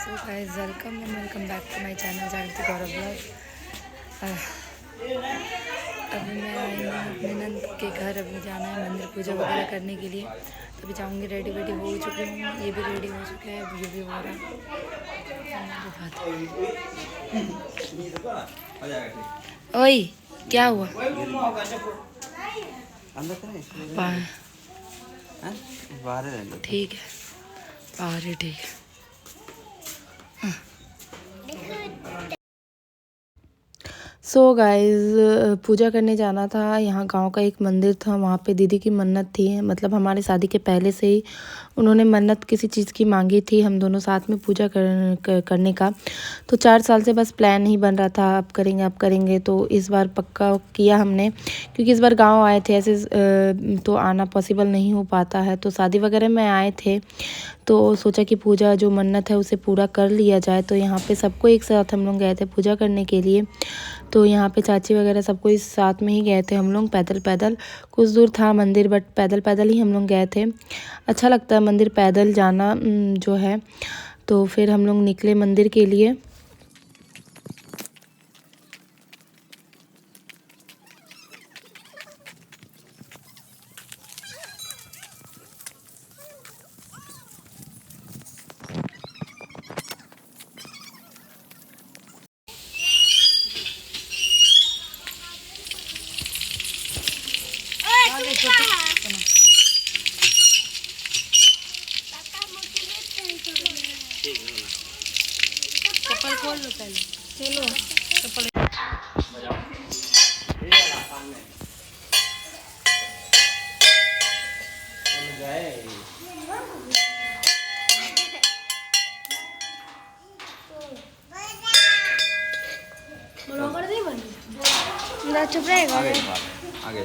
So guys welcome back to my channel Jagriti Gaurav blog. अभी मैं आई हूँ अपने नंद के घर। अभी जाना है मंदिर पूजा वगैरह करने के लिए, तो अभी जाऊँगी। रेडी हो चुकी हूँ, ये भी रेडी हो चुके हैं, ये भी हो रहा है। ओए क्या हुआ? ठीक है, बाहर ही ठीक है। सो गाइज़ पूजा करने जाना था। यहाँ गांव का एक मंदिर था, वहाँ पे दीदी की मन्नत थी। मतलब हमारे शादी के पहले से ही उन्होंने मन्नत किसी चीज़ की मांगी थी, हम दोनों साथ में पूजा करने का। तो 4 साल से बस प्लान ही बन रहा था, अब करेंगे। तो इस बार पक्का किया हमने, क्योंकि इस बार गांव आए थे, ऐसे तो आना पॉसिबल नहीं हो पाता है। तो शादी वगैरह में आए थे, तो सोचा कि पूजा जो मन्नत है उसे पूरा कर लिया जाए। तो यहाँ पे सबको एक साथ हम लोग गए थे पूजा करने के लिए। तो यहाँ पे चाची वगैरह सबको इस साथ में ही गए थे हम लोग। पैदल कुछ दूर था मंदिर, बट पैदल ही हम लोग गए थे। अच्छा लगता है मंदिर पैदल जाना जो है। तो फिर हम लोग निकले मंदिर के लिए। चप्पल खोल लो पहले, चलो चप्पल। चुप रहेगा आगे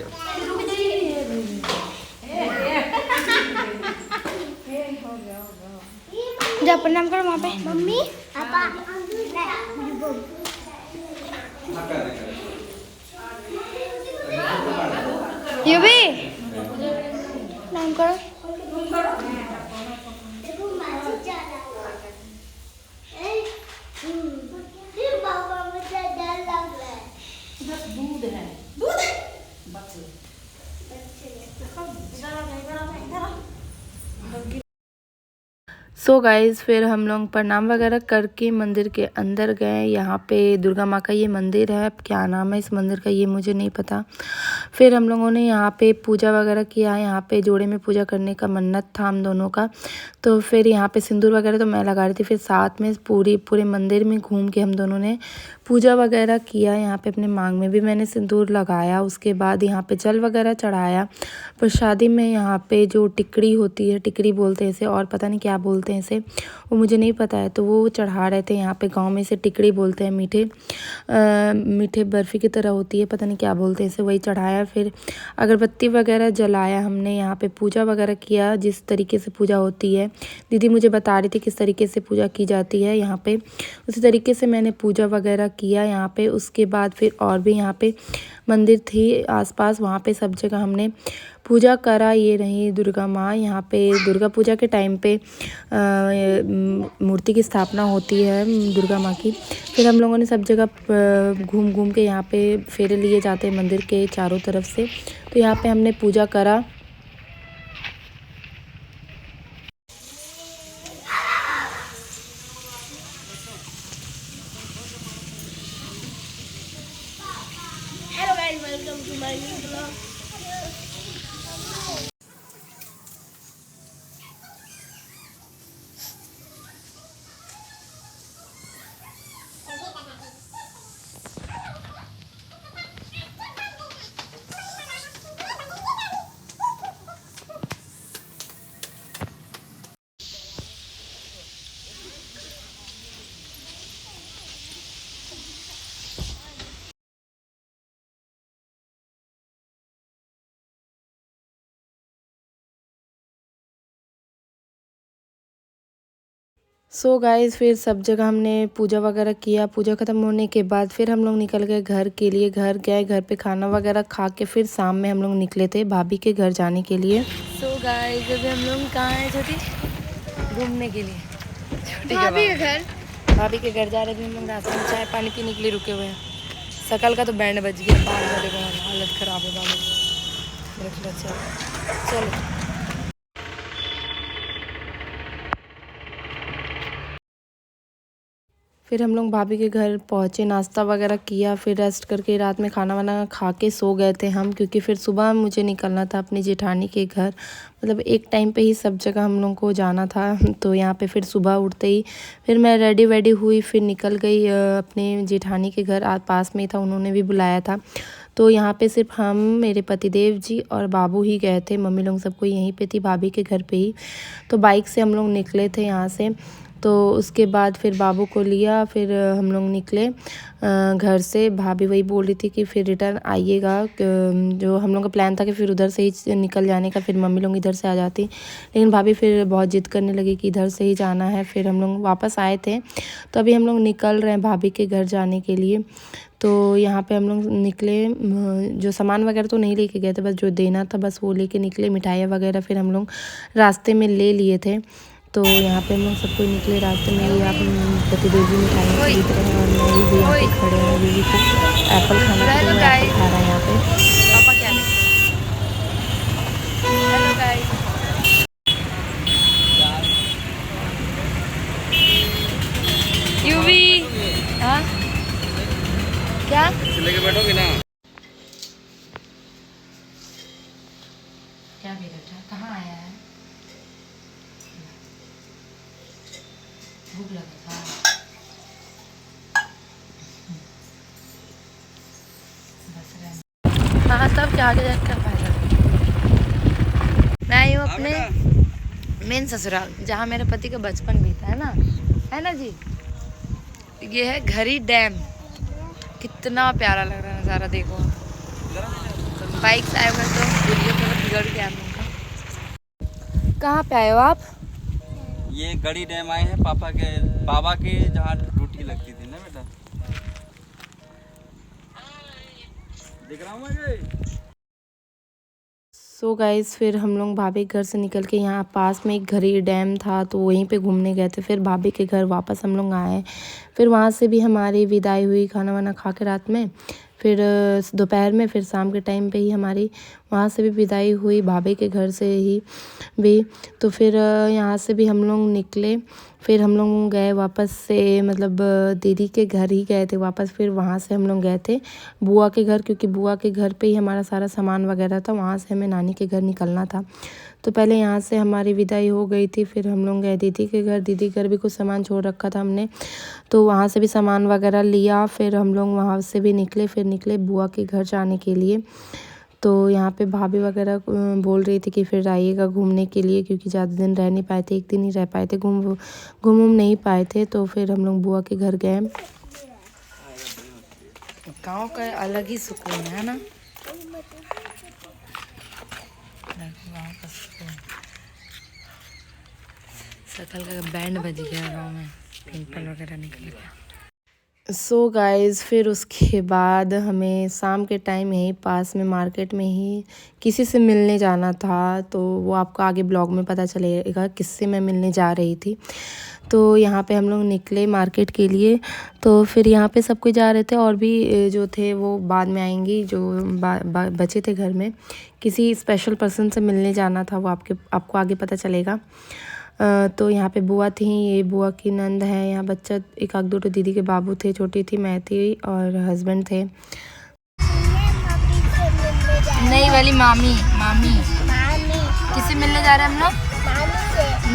जा प्रणाम करो वहाँ पे। मम्मी पापा ये भी प्रणाम करो। दूध है बच्चे सो गाइज़ फिर हम लोग प्रणाम वगैरह करके मंदिर के अंदर गए। यहाँ पे दुर्गा माँ का ये मंदिर है, क्या नाम है इस मंदिर का ये मुझे नहीं पता। फिर हम लोगों ने यहाँ पे पूजा वगैरह किया। यहाँ पे जोड़े में पूजा करने का मन्नत था हम दोनों का। तो फिर यहाँ पे सिंदूर वगैरह तो मैं लगा रही थी। फिर साथ में पूरे मंदिर में घूम के हम दोनों ने पूजा वगैरह किया। यहाँ पे अपने मांग में भी मैंने सिंदूर लगाया। उसके बाद यहाँ पे जल वगैरह चढ़ाया। प्रसादी में यहाँ पे जो टिकड़ी होती है, टिकड़ी बोलते हैं इसे, और पता नहीं क्या बोलते हैं इसे, वो मुझे नहीं पता है। तो वो चढ़ा रहे थे। यहाँ पे गांव में इसे टिकड़ी बोलते हैं। मीठे बर्फ़ी की तरह होती है, पता नहीं क्या बोलते हैं इसे, वही चढ़ाया। फिर अगरबत्ती वगैरह जलाया हमने। यहाँ पे पूजा वगैरह किया, जिस तरीके से पूजा होती है। दीदी मुझे बता रही थी किस तरीके से पूजा की जाती है यहाँ पे, उसी तरीके से मैंने पूजा वगैरह किया यहाँ पे। उसके बाद फिर और भी यहाँ पे मंदिर थी आसपास, वहाँ पे सब जगह हमने पूजा करा। ये रही दुर्गा माँ। यहाँ पे दुर्गा पूजा के टाइम पे मूर्ति की स्थापना होती है दुर्गा माँ की। फिर हम लोगों ने सब जगह घूम के यहाँ पे फेरे लिए जाते हैं मंदिर के चारों तरफ से। तो यहाँ पे हमने पूजा करा। Hello guys, welcome to my new vlog. So guys फिर सब जगह हमने पूजा वगैरह किया। पूजा ख़त्म होने के बाद फिर हम लोग निकल गए घर के लिए। घर गए, घर पे खाना वगैरह खा के फिर शाम में हम लोग निकले थे भाभी के घर जाने के लिए। सो गाइज़ अभी हम लोग कहाँ हैं छोटी? घूमने के लिए। छोटी भाभी के घर। भाभी के घर जा रहे थे हम लोग। रास्ते में चाय पानी पीने के लिए रुके हुए हैं। सकल का तो बैंड बज गया, बाल का देखो हालत ख़राब है बालों की। चलो फिर हम लोग भाभी के घर पहुँचे, नाश्ता वगैरह किया, फिर रेस्ट करके रात में खाना वाना खा के सो गए थे हम, क्योंकि फिर सुबह मुझे निकलना था अपनी जेठानी के घर। मतलब एक टाइम पे ही सब जगह हम लोग को जाना था। तो यहाँ पे फिर सुबह उठते ही फिर मैं रेडी वेडी हुई, फिर निकल गई अपने जेठानी के घर। पास में ही था, उन्होंने भी बुलाया था। तो यहाँ पे सिर्फ हम, मेरे पतिदेव जी और बाबू ही गए थे। मम्मी लोग सबको यहीं पे थी, भाभी के घर पे ही। तो बाइक से हम लोग निकले थे यहाँ से। तो उसके बाद फिर बाबू को लिया, फिर हम लोग निकले घर से। भाभी वही बोल रही थी कि फिर रिटर्न आइएगा, जो हम लोग का प्लान था कि फिर उधर से ही निकल जाने का, फिर मम्मी लोग इधर से आ जाती। लेकिन भाभी फिर बहुत जिद करने लगी कि इधर से ही जाना है। फिर हम लोग वापस आए थे। तो अभी हम लोग निकल रहे हैं भाभी के घर जाने के लिए। तो यहाँ पे हम लोग निकले, जो सामान वगैरह तो नहीं लेके गए थे, बस जो देना था बस वो लेके निकले। मिठाइयाँ वगैरह फिर हम लोग रास्ते में ले लिए थे। तो यहाँ पे हम लोग सब कोई निकले रास्ते में। यहाँ पे पतिदेव भी मिठाइयाँ खरीद रहे हैं और मैं भी यहाँ पे खड़े हैं। अभी भी कुछ एप्पल खाना था, तो वो एप्पल खा रहा है यहाँ पे। पापा क्या ले? Hello guys, UV. हाँ क्या लेके बैठोगे ना? क्या बेटा, कहाँ आया है? भूख लगा था। हाँ तब क्या आगे जाकर क्या फायदा। मैं आई हूँ अपने मेन ससुराल, जहाँ मेरे पति का बचपन बीता है ना जी। ये है घरी डैम। कितना प्यारा लग रहा है नज़ारा, देखो। बाइक से आए हुए तो वीडियो थोड़ा बिगड़ गया हम लोग का। कहाँ पे आए हो आप? ये गड़ी डैम आए हैं बाबा के जहाँ ड्यूटी लगती थी ना बेटा। दिख रहा हूँ मैं। सो गाइस, फिर हम लोग भाभी के घर से निकल के यहाँ पास में एक घड़ी डैम था, तो वहीं पे घूमने गए थे। फिर भाभी के घर वापस हम लोग आए। फिर वहाँ से भी हमारी विदाई हुई, खाना वाना खा के रात में। फिर दोपहर में, फिर शाम के टाइम पे ही हमारी वहाँ से भी विदाई हुई, भाभी के घर से ही भी। तो फिर यहाँ से भी हम लोग निकले। फिर हम लोग गए वापस से, मतलब दीदी के घर ही गए थे वापस। फिर वहाँ से हम लोग गए थे बुआ के घर, क्योंकि बुआ के घर पे ही हमारा सारा सामान वगैरह था। वहाँ से हमें नानी के घर निकलना था। तो पहले यहाँ से हमारी विदाई हो गई थी। फिर हम लोग गए दीदी के घर। दीदी के घर भी कुछ सामान छोड़ रखा था हमने, तो वहाँ से भी सामान वगैरह लिया। फिर हम लोग वहाँ से भी निकले। फिर निकले बुआ के घर जाने के लिए। तो यहाँ पे भाभी वगैरह बोल रही थी कि फिर आइएगा घूमने के लिए, क्योंकि ज़्यादा दिन रह नहीं पाए थे, एक दिन ही रह पाए थे, घूम नहीं पाए थे। तो फिर हम लोग बुआ के घर गए। गांव का अलग ही सुकून है ना, गाँव का सुकून। सकल का बैंड बज गया गाँव में, पिंपल वगैरह निकल गया। सो गाइज़, फिर उसके बाद हमें शाम के टाइम यहीं पास में मार्केट में ही किसी से मिलने जाना था। तो वो आपको आगे ब्लॉग में पता चलेगा किससे मैं मिलने जा रही थी। तो यहाँ पे हम लोग निकले मार्केट के लिए। तो फिर यहाँ पे सब कोई जा रहे थे, और भी जो थे वो बाद में आएंगी, जो बचे थे घर में। किसी स्पेशल पर्सन से मिलने जाना था, वो आपको आगे पता चलेगा। तो यहाँ पे बुआ थी, ये बुआ की नंद है। यहाँ बच्चा एक आध दो दीदी के बाबू थे, छोटी थी, मैं थी और हस्बैंड थे। नई वाली मामी किससे मिलने जा रहे हैं हम लोग?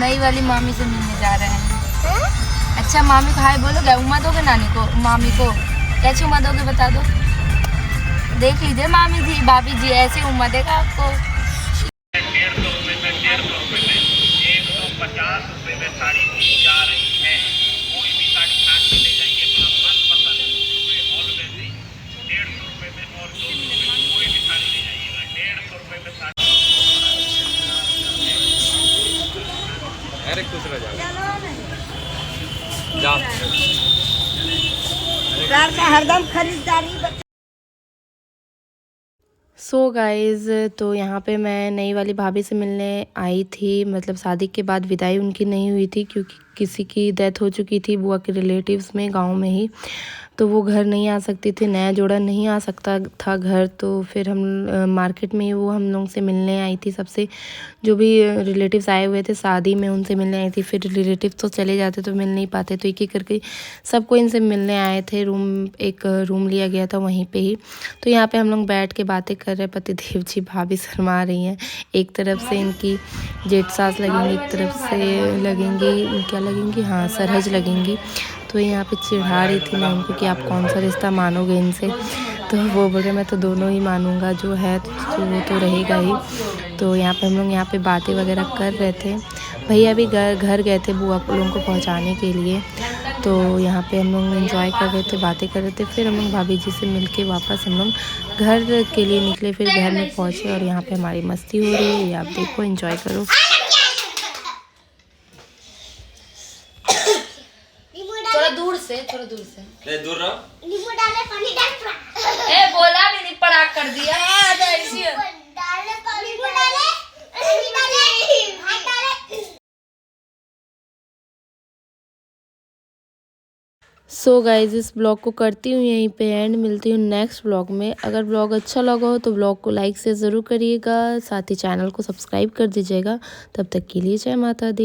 नई वाली मामी से मिलने जा रहे हैं। अच्छा, मामी को हाय बोलोगे? उम्मा दोगे नानी को, मामी को कैसे उम्मा दोगे बता दो। देख लीजिए मामी जी, भाभी जी ऐसे उम्मा देगा आपको। 50 रुपए में साड़ी दी जा रही है। कोई भी साड़ी छाट के ले जाइए अपना मनपसंद हॉल में से। 150 रुपए में और 200 रुपए में कोई भी साड़ी ले जाइएगा। 150 रुपए में साड़ी। अरे खुश रह जाओ। हरदम खरीदारी। सो गाइज़, तो यहाँ पे मैं नई वाली भाभी से मिलने आई थी। मतलब शादी के बाद विदाई उनकी नहीं हुई थी क्योंकि किसी की डेथ हो चुकी थी बुआ के रिलेटिव्स में गांव में ही, तो वो घर नहीं आ सकती थी, नया जोड़ा नहीं आ सकता था घर। तो फिर हम मार्केट में ही वो हम लोग से मिलने आई थी। सबसे जो भी रिलेटिव्स आए हुए थे शादी में उनसे मिलने आई थी। फिर रिलेटिव्स तो चले जाते तो मिल नहीं पाते, तो एक एक करके सबको इनसे मिलने आए थे। एक रूम लिया गया था वहीं पे ही। तो यहाँ पे हम लोग बैठ के बातें कर रहे। पतिदेव जी भाभी शर्मा रही हैं। एक तरफ से इनकी जेठ सास लगेंगी, एक तरफ से लगेंगी, क्या लगेंगी, हाँ सरहज लगेंगी। तो यहाँ पे चिढ़ा रही थी मैं उनको कि आप कौन सा रिश्ता मानोगे इनसे। तो वो बोले मैं तो दोनों ही मानूंगा, जो है तो वो तो रहेगा ही। तो यहाँ पे हम लोग यहाँ पे बातें वगैरह कर रहे थे। भैया भी घर गए थे बुआ लोगों को पहुँचाने के लिए। तो यहाँ पे हम लोग एंजॉय कर रहे थे, बातें कर रहे थे। फिर हम लोग भाभी जी से मिलके वापस हम लोग घर के लिए निकले। फिर घर में पहुँचे और यहाँ पे हमारी मस्ती हो रही है, ये आप देखो, एंजॉय करो। थोड़ा दूर से दूर रहो। नींबू डाले, पानी डाल। ए बोला भी नहीं, पराग कर दिया। डाले पानी, नींबू डाले, पानी डाले, हाथ डाले। सो गाइज, इस ब्लॉग को करती हूँ यहीं पे एंड। मिलती हूँ नेक्स्ट ब्लॉग में। अगर ब्लॉग अच्छा लगा हो तो ब्लॉग को लाइक से ज़रूर करिएगा, साथ ही चैनल को सब्सक्राइब कर दीजिएगा। तब तक के लिए जय माता दी।